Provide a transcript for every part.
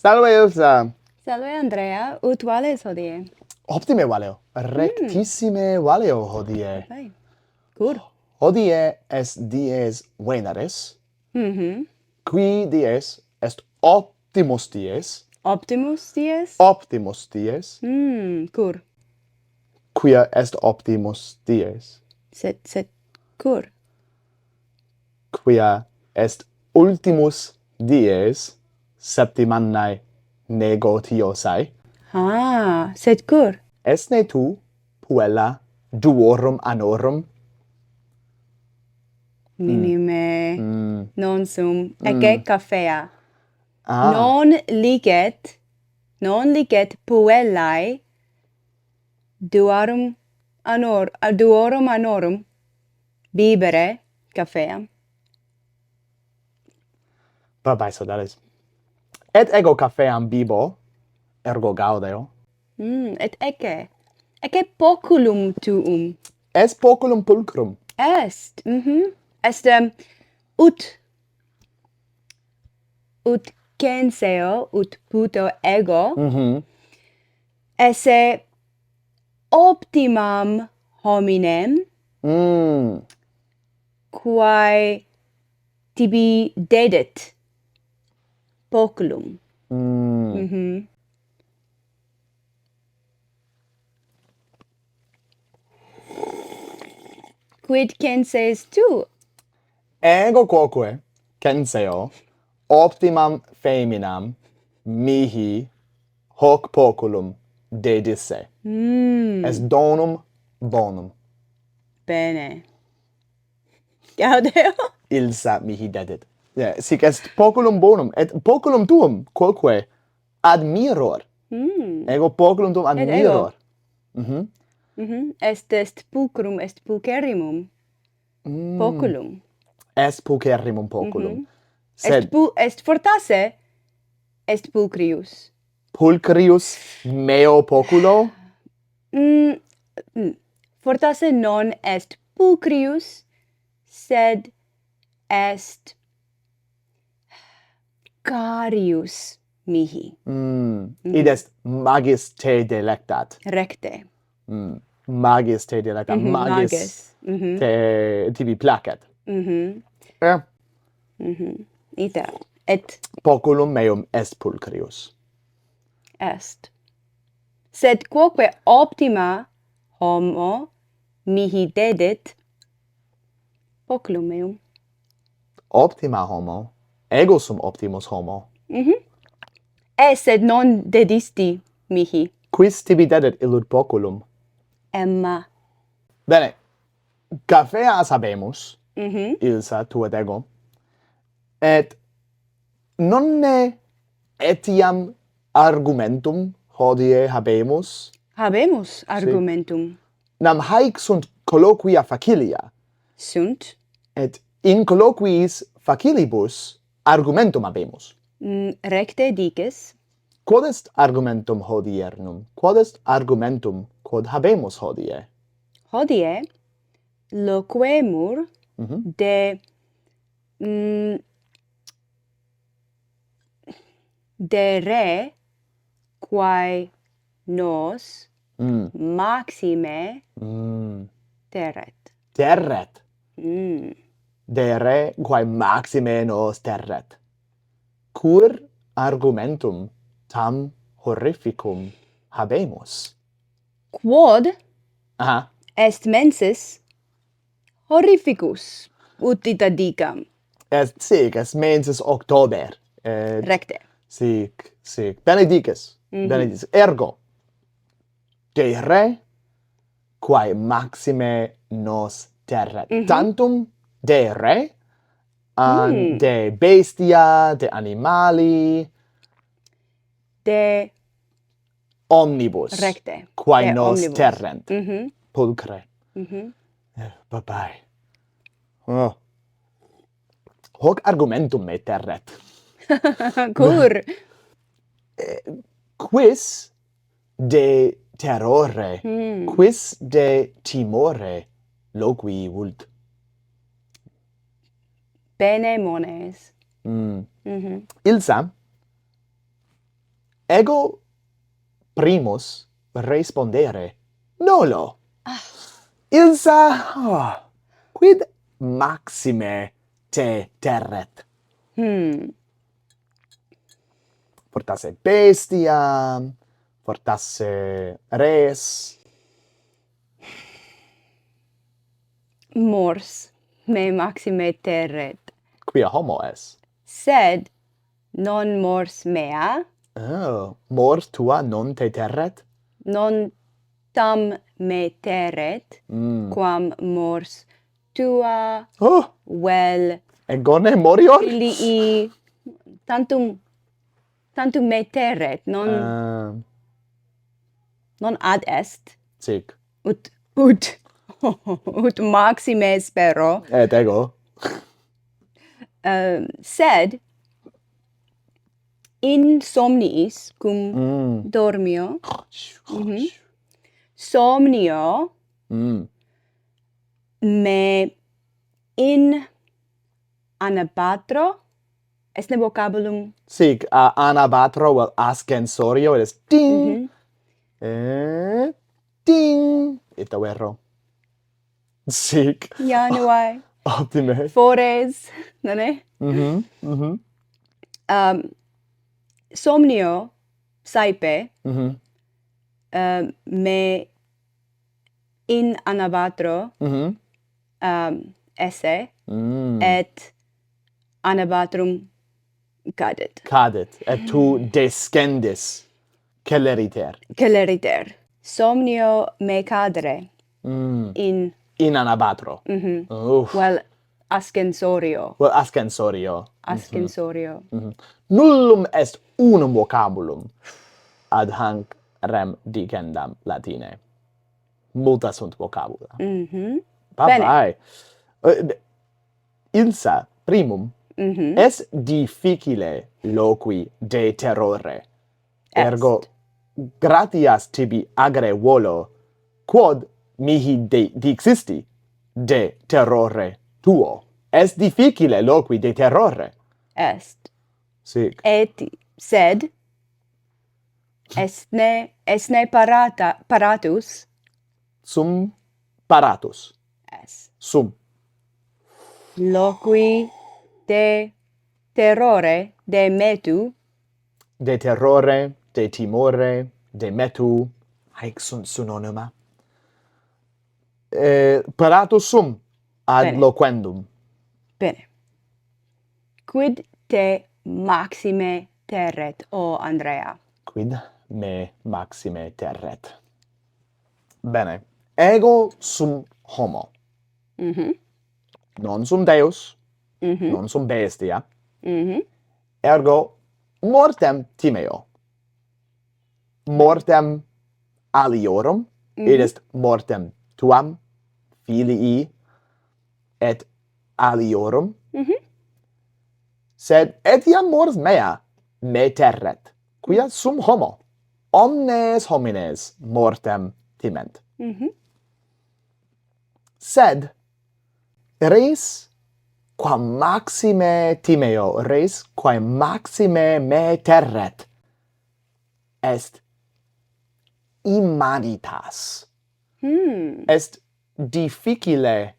Salve Ilsa. Salve Andrea, ut vales hodie? Optime valeo. Rectissime valeo hodie. Vai. Cur? Hodie est dies veneris. Mhm. Qui dies est optimus dies. Optimus dies? Optimus dies. Cur? Quia est optimus dies. Sed cur? Quia est ultimus dies septimannae negotiosae. Sed cur? Esne tu puella duorum annorum? Minime non sum ecce cafea. Ah. Non licet puellae duorum annorum bibere cafeam. Vabbè, sodalis. Et ego cafeam bibo, ergo gaudeo. Et ecce poculum tuum. Es poculum pulchrum. Est, Est ut censeo, ut puto ego, esse optimam hominem, quae tibi dedit poculum. Quid censes tu? Ego quoque censeo optimam feminam mihi hoc poculum dedisse. Es donum bonum. Bene. Gaudeo? Ilsa mihi dedit. Sic est poculum bonum, et poculum tuum quoque admiror. Ego poculum tuum admiror. Est pulchrum, est pulcherrimum. Poculum. Est pulcherrimum poculum. Sed Est fortasse, est pulchrius. pulchrius meo poculo? Fortasse non est pulchrius, sed est carius mihi. Id est magis te delectat. Recte. Magis te delectat. Magis te tibi placet. Ita. Et Poculum meum est pulchrius. est. Sed quoque optima homo mihi dedit poculum meum. Optima homo. Ego sum optimus homo. Sed non dedisti mihi. Quis tibi dedit illud poculum? Emma. Bene. Cafeas habemus. Ilsa, tu et ego. Et nonne etiam argumentum hodie habemus. Habemus argumentum. Nam haec sunt colloquia facilia. Sunt. Et in colloquiis facilibus argumentum habemus. Recte dices. Quod est argumentum hodiernum? Quod est argumentum quod habemus hodie? Hodie loquemur de re quae nos maxime terret. Terret. De re quae maxime nos terret. Cur argumentum tam horrificum habemus? Quod Aha. est mensis horrificus, ut ita dicam. Est mensis October. Recte. Sic. Benedicis. Benedicis. Ergo, de re quae maxime nos terret. Tantum de re, de bestia, de animali, De omnibus. recte. Quae De nos omnibus. terrent. Pulchre. Bye-bye. Oh. Hoc argumentum me terret. Cur? Quis de terrore, quis de timore loqui vult? Bene mones. Ilsa, ego primus respondere nolo. Ilsa, quid maxime te terret? Fortasse bestia, fortasse res. Mors me maxime terret. Quia homo es? Sed non mors mea, Mors tua non te terret? non tam me terret, quam mors tua vel Egone morior? filii tantum me terret, non ad est, Sic. ut maxime spero, Et ego? sed in somniis cum dormio, somnio me in anabatro, est ne vocabulum? Sic, anabatro vel ascensorio, et est ding, ding, ita vero. Sic. Januae, Optime. fores, nonne? Somnio saepe me in anabatro esse, et anabatrum cadet. Cadet, et tu descendis celeriter. Celeriter. Somnio me cadere in Anabatro. vel ascensorio. Well, ascensorio. Ascensorio. Nullum est unum vocabulum ad hanc rem dicendam latine. Multa sunt vocabula. Bye. Ilsa, primum, est difficile loqui de terrore. Ergo, gratias tibi agere volo, quod mihi dixisti de terrore tuo. Est difficile loqui de terrore. Est. Sic. Et sed esne paratus Sum paratus. es. Sum. Loqui de terrore de metu De terrore, de timore, de metu. Haec sunt synonyma. Paratus sum ad Bene. loquendum. Bene. Quid te maxime terret, o Andrea? Quid me maxime terret. Bene. Ego sum homo. Non sum Deus. Non sum bestia. Ergo mortem timeo. Mortem aliorum. Id est mortem tuam, filii, et aliorum. Sed etiam mors mea me terret, quia sum homo. Omnes homines mortem timent. Sed res quam maxime timeo, res quae maxime me terret, est immanitas. Est difficile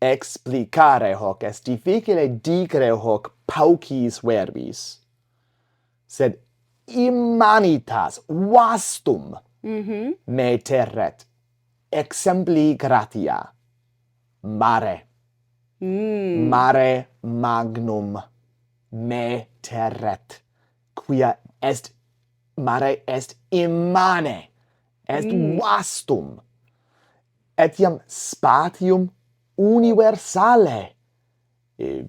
explicare hoc, est difficile dicere hoc paucis verbis. Sed immanitas vastum me terret, exempli gratia, mare. Mare magnum me terret, quia est mare est immane, est vastum, etiam spatium universale. Id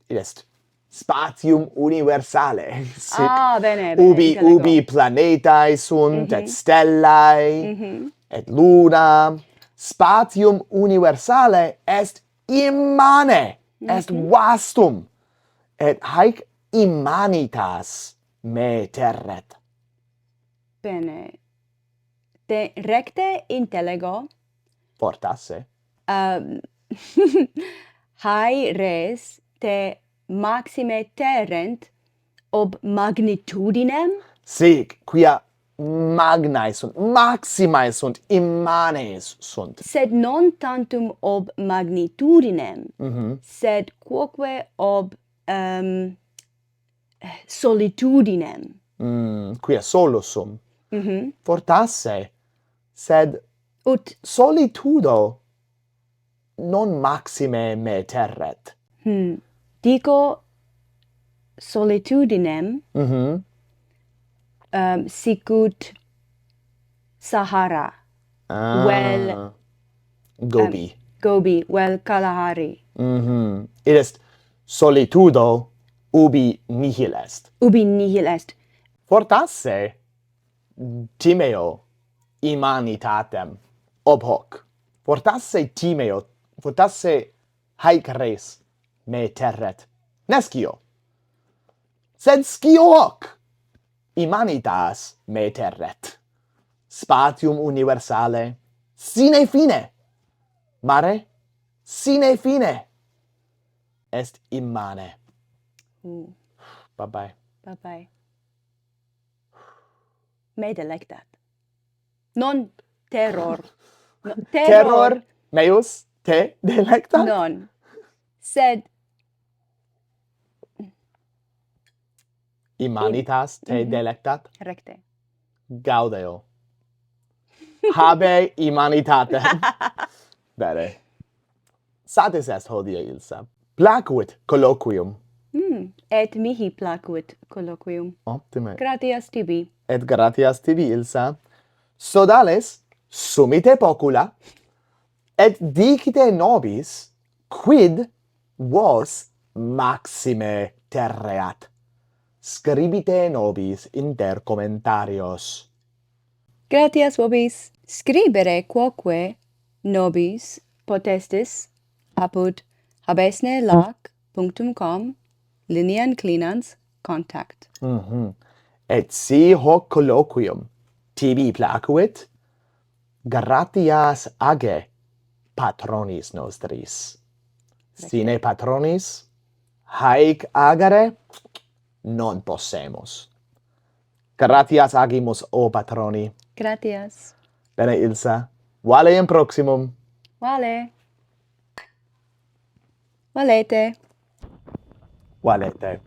est spatium universale. Sic, Bene, ubi planetae sunt, et stellae, et luna. Spatium universale est immane, est vastum, et haec immanitas me terret. Bene. De recte intellego Fortasse. hae res te maxime terrent ob magnitudinem? Sic, quia magnae sunt, maximae sunt, immanes sunt. Sed non tantum ob magnitudinem, sed quoque ob solitudinem. Quia solus sum. Fortasse, sed Ut solitudo non maxime me terret. dico solitudinem sicut Sahara, vel Gobi. Gobi, vel Kalahari. It est solitudo ubi nihil est. Ubi nihil est. Fortasse timeo immanitatem ob hoc. Fortasse timeo, fortasse haec res me terret. Nescio. Sed scio hoc immanitas me terret. Spatium universale sine fine. Mare sine fine. Est immane. Bye-bye. Bye-bye. Me delectat. Non terror. No, Terror meus te delectat? Non. Sed Immanitas te delectat? recte. Gaudeo. Habe immanitatem. Bene. Satis est hodie, Ilsa. Placuit colloquium. Et mihi placuit colloquium. Optime. Gratias tibi. Et gratias tibi, Ilsa. Sodales sumite pocula, et dicite nobis, quid vos maxime terreat. Scribite nobis inter commentarios. Gratias vobis. Scribere quoque nobis potestis apud habesnelac.com linea inclinans contact. Et si hoc colloquium tibi placuit, gratias age patronis nostris. Sine patronis, haec agere non possemus. Gratias agimus, o patroni. Gratias. Bene, Ilsa. Vale in proximum. Vale. Valete. Valete.